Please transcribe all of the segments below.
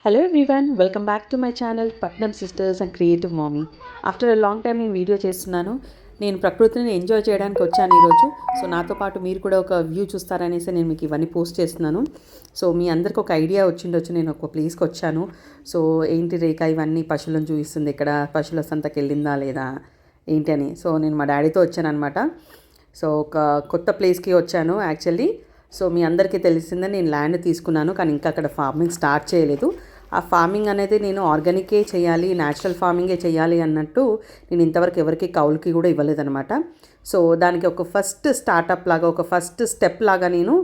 Hello everyone, welcome back to my channel Patnam sisters and creative mummy. After a long time నేను video చేస్తున్నాను. నేను ప్రకృతిని enjoy చేయడానికి వచ్చాను ఈరోజు. సో నాతో పాటు మీరు కూడా ఒక వ్యూ చూస్తారనేసి నేను మీకు ఇవన్నీ పోస్ట్ చేస్తున్నాను. సో మీ అందరికి ఒక ఐడియా వచ్చిండొచ్చు, నేను ఒక ప్లేస్కి వచ్చాను. సో ఏంటి రేఖ ఇవన్నీ పశువులను చూపిస్తుంది, ఇక్కడ పశువుల సంతకి వెళ్ళిందా లేదా ఏంటి అని. సో నేను మా డాడీతో వచ్చాను అనమాట. సో ఒక కొత్త ప్లేస్కి వచ్చాను యాక్చువల్లీ. సో మీ అందరికీ తెలిసిందే, నేను ల్యాండ్ తీసుకున్నాను కానీ ఇంకా అక్కడ ఫార్మింగ్ స్టార్ట్ చేయలేదు. ఆ ఫార్మింగ్ అనేది నేను ఆర్గానికే చేయాలి, న్యాచురల్ ఫార్మింగే చేయాలి అన్నట్టు నేను ఇంతవరకు ఎవరికి కౌలుకి కూడా ఇవ్వలేదన్నమాట. సో దానికి ఒక ఫస్ట్ స్టార్టప్ లాగా, ఒక ఫస్ట్ స్టెప్ లాగా నేను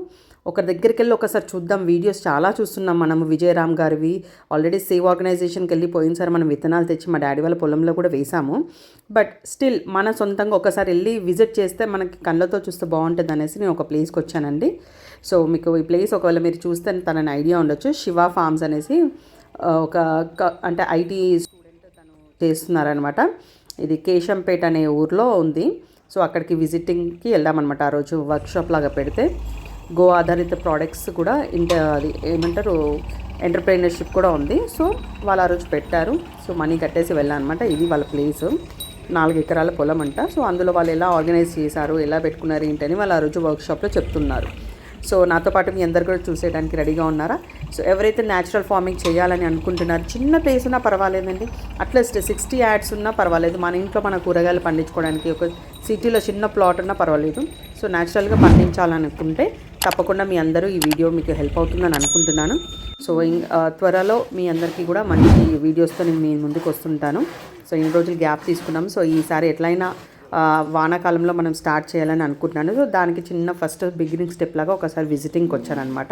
ఒక దగ్గరికి వెళ్ళి ఒకసారి చూద్దాం. వీడియోస్ చాలా చూస్తున్నాం మనం, విజయరామ్ గారివి. ఆల్రెడీ సేవ్ ఆర్గనైజేషన్కి వెళ్ళి పోయినసారి మనం విత్తనాలు తెచ్చి మా డాడీ వాళ్ళ పొలంలో కూడా వేసాము. బట్ స్టిల్ మన సొంతంగా ఒకసారి వెళ్ళి విజిట్ చేస్తే మనకి కళ్ళతో చూస్తే బాగుంటుంది అనేసి నేను ఒక ప్లేస్కి వచ్చానండి. సో మీకు ఈ ప్లేస్ ఒకవేళ మీరు చూస్తే తనని ఐడియా ఉండొచ్చు, శివ ఫార్మ్స్ అనేసి ఒక అంటే ఐటీ స్టూడెంట్ తను చేస్తున్నారనమాట. ఇది కేశంపేట అనే ఊర్లో ఉంది. సో అక్కడికి విజిటింగ్కి వెళ్ళామన్నమాట. ఆ రోజు వర్క్షాప్ లాగా పెడితే గో ఆధారిత ప్రోడక్ట్స్ కూడా అది ఏమంటారు ఎంటర్ప్రైనర్షిప్ కూడా ఉంది. సో వాళ్ళు ఆ రోజు పెట్టారు. సో మనీ కట్టేసి వెళ్ళాను అనమాట. ఇది వాళ్ళ ప్లేసు, 4 ఎకరాల పొలం అంట. సో అందులో వాళ్ళు ఎలా ఆర్గనైజ్ చేశారు, ఎలా పెట్టుకున్నారు ఏంటని వాళ్ళు ఆ రోజు వర్క్షాప్లో చెప్తున్నారు. సో నాతో పాటు మీ అందరు కూడా చూసేయడానికి రెడీగా ఉన్నారా? సో ఎవరైతే న్యాచురల్ ఫార్మింగ్ చేయాలని అనుకుంటున్నారు, చిన్న ప్లేస్ ఉన్నా పర్వాలేదండి, అట్లీస్ట్ 60 యాడ్స్ ఉన్నా పర్వాలేదు, మన ఇంట్లో మన కూరగాయలు పండించుకోవడానికి ఒక సిటీలో చిన్న ప్లాట్ ఉన్నా పర్వాలేదు. సో న్యాచురల్గా పండించాలనుకుంటే తప్పకుండా మీ అందరూ ఈ వీడియో మీకు హెల్ప్ అవుతుందని అనుకుంటున్నాను. సో త్వరలో మీ అందరికీ కూడా మంచి వీడియోస్తో నేను మీ ముందుకు వస్తుంటాను. సో ఇన్ని రోజులు గ్యాప్ తీసుకున్నాం. సో ఈసారి ఎట్లయినా వానాకాలంలో మనం స్టార్ట్ చేయాలని అనుకుంటున్నాను. సో దానికి చిన్న ఫస్ట్ బిగినింగ్ స్టెప్ లాగా ఒకసారి విజిటింగ్కి వచ్చానమాట.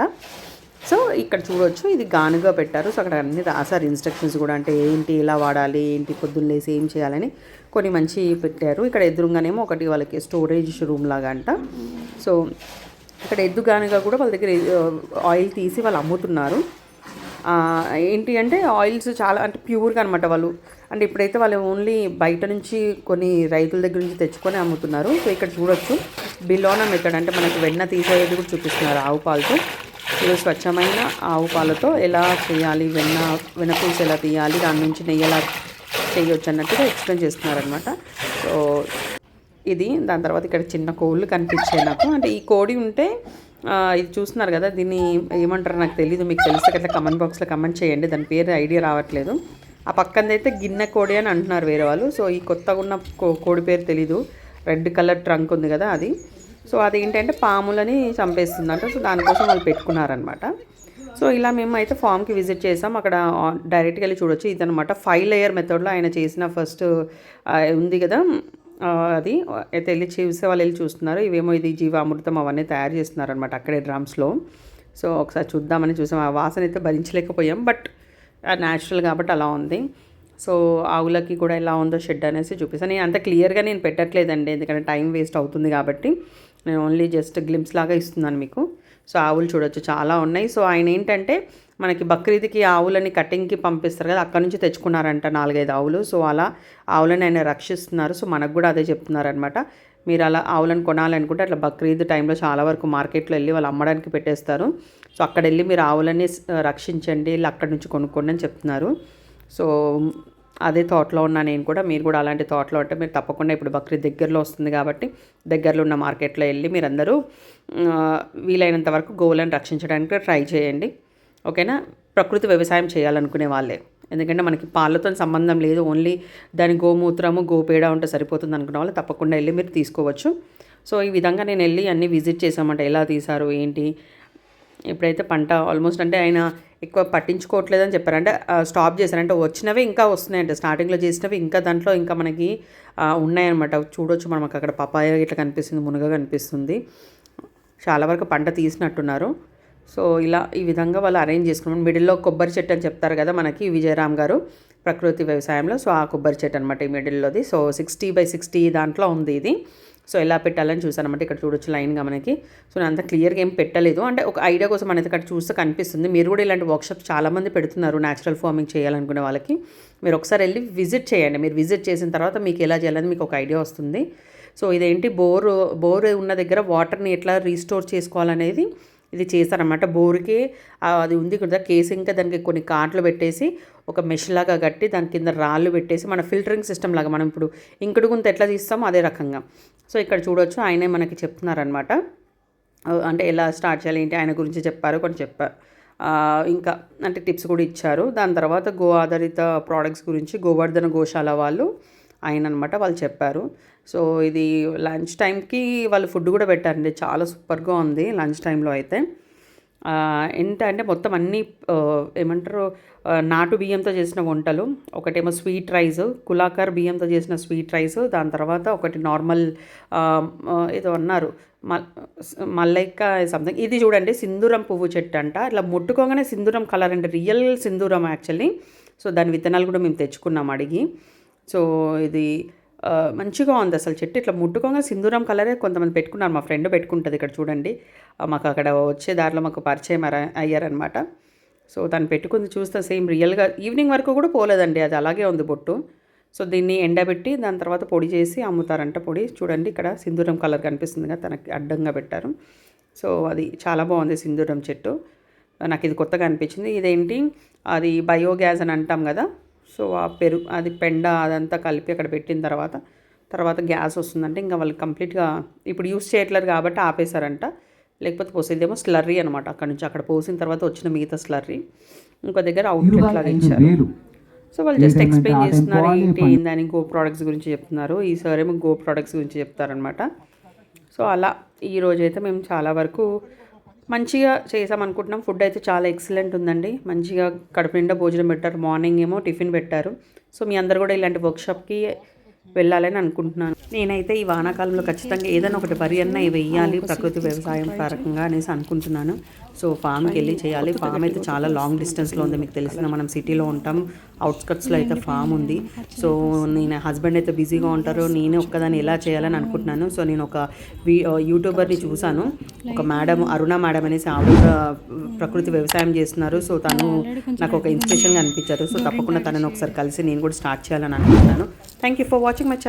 సో ఇక్కడ చూడవచ్చు, ఇది గానుగా పెట్టారు. సో అక్కడ అన్ని రాసారు ఇన్స్ట్రక్షన్స్ కూడా, అంటే ఏంటి ఎలా వాడాలి, ఏంటి పొద్దున్న లేసి ఏం చేయాలని కొన్ని మంచి పెట్టారు. ఇక్కడ ఎదురుగానేమో ఒకటి వాళ్ళకి స్టోరేజ్ రూమ్ లాగా అంట. సో ఇక్కడ ఎద్దు గానుగా కూడా వాళ్ళ దగ్గర ఆయిల్ తీసి వాళ్ళు అమ్ముతున్నారు. ఏంటి అంటే ఆయిల్స్ చాలా అంటే ప్యూర్గా అనమాట వాళ్ళు. అంటే ఇప్పుడైతే వాళ్ళు ఓన్లీ బయట నుంచి కొన్ని రైతుల దగ్గర నుంచి తెచ్చుకొని అమ్ముతున్నారు. సో ఇక్కడ చూడొచ్చు బిలోనా మెథడ్, అంటే మనకు వెన్న తీసేది కూడా చూపిస్తున్నారు ఆవు పాలతో. ఇది స్వచ్ఛమైన ఆవు పాలతో ఎలా చేయాలి, వెన్నపూస ఎలా తీయాలి, దాని నుంచి నెయ్యి ఎలా చేయొచ్చు అన్నట్టుగా ఎక్స్ప్లెయిన్ చేస్తున్నారనమాట. సో ఇది దాని తర్వాత ఇక్కడ చిన్న కోళ్ళు కనిపించాయి నాకు. అంటే ఈ కోడి ఉంటే ఇది చూస్తున్నారు కదా, దీన్ని ఏమంటారో నాకు తెలీదు, మీకు తెలిస్తే కదా కమెంట్ బాక్స్లో కమెంట్ చేయండి, దాని పేరు ఐడియా రావట్లేదు. ఆ పక్కనదైతే గిన్నె కోడి అని అంటున్నారు వేరే వాళ్ళు. సో ఈ కొత్తగా ఉన్న కోడి పేరు తెలీదు, రెడ్ కలర్ ట్రంక్ ఉంది కదా అది. సో అదేంటంటే పాములని చంపేస్తుందంట. సో దానికోసం వాళ్ళు పెట్టుకున్నారనమాట. సో ఇలా మేము అయితే ఫామ్కి విజిట్ చేసాం. అక్కడ డైరెక్ట్గా వెళ్ళి చూడొచ్చు. ఇదనమాట 5 లేయర్ మెథడ్లో ఆయన చేసిన ఫస్ట్ ఉంది కదా అది అయితే వెళ్ళి చూసే వాళ్ళు వెళ్ళి చూస్తున్నారు. ఇవేమో ఇది జీవామృతం అవన్నీ తయారు చేస్తున్నారు అనమాట అక్కడే డ్రమ్స్లో. సో ఒకసారి చూద్దామని చూసాం. ఆ వాసన అయితే భరించలేకపోయాం, బట్ న్యాచురల్ కాబట్టి అలా ఉంది. సో ఆవులకి కూడా ఎలా ఉందో షెడ్ అనేసి చూపిస్తాను. నేను అంత క్లియర్గా నేను పెట్టట్లేదండి, ఎందుకంటే టైం వేస్ట్ అవుతుంది కాబట్టి నేను ఓన్లీ జస్ట్ గ్లిమ్స్ లాగా ఇస్తున్నాను మీకు. సో ఆవులు చూడొచ్చు చాలా ఉన్నాయి. సో ఆయన ఏంటంటే మనకి బక్రీద్కి ఆవులని కటింగ్కి పంపిస్తారు కదా, అక్కడ నుంచి తెచ్చుకున్నారంట 4-5 ఆవులు. సో అలా ఆవులని ఆయన రక్షిస్తున్నారు. సో మనకు కూడా అదే చెప్తున్నారనమాట. మీరు అలా ఆవులను కొనాలనుకుంటే అట్లా బక్రీద్ టైంలో చాలా వరకు మార్కెట్లో వెళ్ళి వాళ్ళు అమ్మడానికి పెట్టేస్తారు. సో అక్కడ వెళ్ళి మీరు ఆవులని రక్షించండి, వెళ్ళి అక్కడి నుంచి కొనుక్కోండి అని చెప్తున్నారు. సో అదే థాట్లో ఉన్నా నేను కూడా. మీరు కూడా అలాంటి థాట్లో ఉంటే మీరు తప్పకుండా ఇప్పుడు బక్రీద్ దగ్గరలో వస్తుంది కాబట్టి దగ్గరలో ఉన్న మార్కెట్లో వెళ్ళి మీరందరూ వీలైనంత వరకు గోవులను రక్షించడానికి ట్రై చేయండి, ఓకేనా? ప్రకృతి వ్యవసాయం చేయాలనుకునే వాళ్ళే, ఎందుకంటే మనకి పాలతో సంబంధం లేదు, ఓన్లీ దాని గోమూత్రము గోపేడ ఉంటే సరిపోతుంది అనుకునే వాళ్ళు తప్పకుండా వెళ్ళి మీరు తీసుకోవచ్చు. సో ఈ విధంగా నేను వెళ్ళి అన్నీ విజిట్ చేసామంట, ఎలా తీశారు ఏంటి. ఇప్పుడైతే పంట ఆల్మోస్ట్ అంటే ఆయన ఎక్కువ పట్టించుకోవట్లేదని చెప్పారు. అంటే స్టాప్ చేశారంటే వచ్చినవి ఇంకా వస్తున్నాయంటే, స్టార్టింగ్లో చేసినవి ఇంకా దాంట్లో ఇంకా మనకి ఉన్నాయన్నమాట. చూడొచ్చు మనం అక్కడ పపాయ ఇట్లా కనిపిస్తుంది, మునగ కనిపిస్తుంది. చాలా వరకు పంట తీసినట్టున్నారు. సో ఇలా ఈ విధంగా వాళ్ళు అరేంజ్ చేసుకున్నాం. మిడిల్లో కొబ్బరి చెట్టు అని చెప్తారు కదా మనకి విజయరామ్ గారు ప్రకృతి వ్యవసాయంలో. సో ఆ కొబ్బరి చెట్టు అనమాట ఈ మిడిల్లోది. సో 60x60 దాంట్లో ఉంది ఇది. సో ఎలా పెట్టాలని చూసాను అనమాట. ఇక్కడ చూడొచ్చు లైన్గా మనకి. సో నేను అంత క్లియర్గా ఏం పెట్టలేదు, అంటే ఒక ఐడియా కోసం అనేది ఇక్కడ చూస్తే కనిపిస్తుంది. మీరు కూడా ఇలాంటి వర్క్షాప్స్ చాలామంది పెడుతున్నారు న్యాచురల్ ఫార్మింగ్ చేయాలనుకునే వాళ్ళకి. మీరు ఒకసారి వెళ్ళి విజిట్ చేయండి. మీరు విజిట్ చేసిన తర్వాత మీకు ఎలా చేయాలని మీకు ఒక ఐడియా వస్తుంది. సో ఇదేంటి బోర్ ఉన్న దగ్గర వాటర్ని ఎట్లా రీస్టోర్ చేసుకోవాలనేది ఇది చేశారనమాట. బోరుకి అది ఉంది కదా కేసింగ్గా దానికి కొన్ని కాట్లు పెట్టేసి ఒక మెష్ లాగా కట్టి దాని కింద రాళ్ళు పెట్టేసి మన ఫిల్టరింగ్ సిస్టమ్ లాగా మనం ఇప్పుడు ఇంకుడు గుంత ఎట్లా తీస్తామో అదే రకంగా. సో ఇక్కడ చూడొచ్చు ఆయనే మనకి చెప్తున్నారనమాట. అంటే ఎలా స్టార్ట్ చేయాలి ఏంటి ఆయన గురించి చెప్పారు, కొన్ని చెప్పారు. ఇంకా అంటే టిప్స్ కూడా ఇచ్చారు. దాని తర్వాత గో ఆధారిత ప్రోడక్ట్స్ గురించి గోవర్ధన గోశాల వాళ్ళు ఆయన అనమాట, వాళ్ళు చెప్పారు. సో ఇది లంచ్ టైంకి వాళ్ళు ఫుడ్ కూడా పెట్టారండి, చాలా సూపర్గా ఉంది లంచ్ టైంలో అయితే. ఏంటంటే మొత్తం అన్నీ ఏమంటారు నాటు బియ్యంతో చేసిన వంటలు. ఒకటేమో స్వీట్ రైస్, కులాకర్ బియ్యంతో చేసిన స్వీట్ రైస్, దాని తర్వాత ఒకటి నార్మల్ ఏదో అన్నారు మల్లైక్క సంథింగ్. ఇది చూడండి సింధూరం పువ్వు చెట్టు అంట, ఇట్లా ముట్టుకోగానే సింధూరం కలర్ అంటే రియల్ సింధూరం యాక్చువల్లీ. సో దాని విత్తనాలు కూడా మేము తెచ్చుకున్నాం అడిగి. సో ఇది మంచిగా ఉంది అసలు చెట్టు, ఇట్లా ముట్టుకోగా సింధూరం కలరే కొంతమంది పెట్టుకున్నారు. మా ఫ్రెండ్ పెట్టుకుంటుంది ఇక్కడ చూడండి, మాకు అక్కడ వచ్చే దారిలో మాకు పరిచయం అయ్యారనమాట. సో తను పెట్టుకుంది చూస్తే సేమ్ రియల్గా ఈవినింగ్ వరకు కూడా పోలేదండి, అది అలాగే ఉంది బొట్టు. సో దీన్ని ఎండబెట్టి దాని తర్వాత పొడి చేసి అమ్ముతారంట. పొడి చూడండి ఇక్కడ సింధూరం కలర్ కనిపిస్తుంది కదా, తనకి అడ్డంగా పెట్టారు. సో అది చాలా బాగుంది సింధూరం చెట్టు, నాకు ఇది కొత్తగా అనిపించింది. ఇదేంటి అది బయోగ్యాస్ అని అంటాం కదా, సో ఆ అది పెండ అదంతా కలిపి అక్కడ పెట్టిన తర్వాత గ్యాస్ వస్తుందంటే ఇంకా వాళ్ళు కంప్లీట్గా ఇప్పుడు యూస్ చేయట్లేదు కాబట్టి ఆపేశారంట, లేకపోతే పోసేదేమో స్లర్రీ అనమాట. అక్కడ నుంచి అక్కడ పోసిన తర్వాత వచ్చిన మిగతా స్లర్రీ ఇంకో దగ్గర అవుట్లెట్ లాగా ఇచ్చారు. సో వాళ్ళు జస్ట్ ఎక్స్ప్లెయిన్ చేస్తున్నారు ఏందని గో ప్రోడక్ట్స్ గురించి చెప్తున్నారు. ఈ సార్ ఏమో గో ప్రోడక్ట్స్ గురించి చెప్తారనమాట. సో అలా ఈరోజైతే మేము చాలా వరకు మంచిగా చేసామనుకుంటున్నాం. ఫుడ్ అయితే చాలా ఎక్సలెంట్ ఉందండి, మంచిగా కడుపు నిండా భోజనం పెట్టారు. మార్నింగ్ ఏమో టిఫిన్ పెట్టారు. సో మీ అందరు కూడా ఇలాంటి వర్క్షాప్కి వెళ్ళాలని అనుకుంటున్నాను. నేనైతే ఈ వానాకాలంలో ఖచ్చితంగా ఏదైనా ఒకటి వరి అన్న వెయ్యాలి ప్రకృతి వ్యవసాయం పరకంగా అనేసి అనుకుంటున్నాను. సో ఫామ్కి వెళ్ళి చేయాలి. ఫామ్ అయితే చాలా లాంగ్ డిస్టెన్స్లో ఉంది, మీకు తెలిసిన మనం సిటీలో ఉంటాం, అవుట్స్కట్స్లో అయితే ఫామ్ ఉంది. సో నేను హస్బెండ్ అయితే బిజీగా ఉంటారు, నేనే ఒక్కదాన్ని ఎలా చేయాలని అనుకుంటున్నాను. సో నేను ఒక యూట్యూబర్ని చూశాను, ఒక మేడం అరుణ మేడం అనేసి ఆవిడ ప్రకృతి వ్యవసాయం చేస్తున్నారు. సో తను నాకు ఒక ఇన్స్పిరేషన్గా అనిపించారు. సో తప్పకుండా తనను ఒకసారి కలిసి నేను కూడా స్టార్ట్ చేయాలని అనుకుంటున్నాను. Thank you for watching my channel.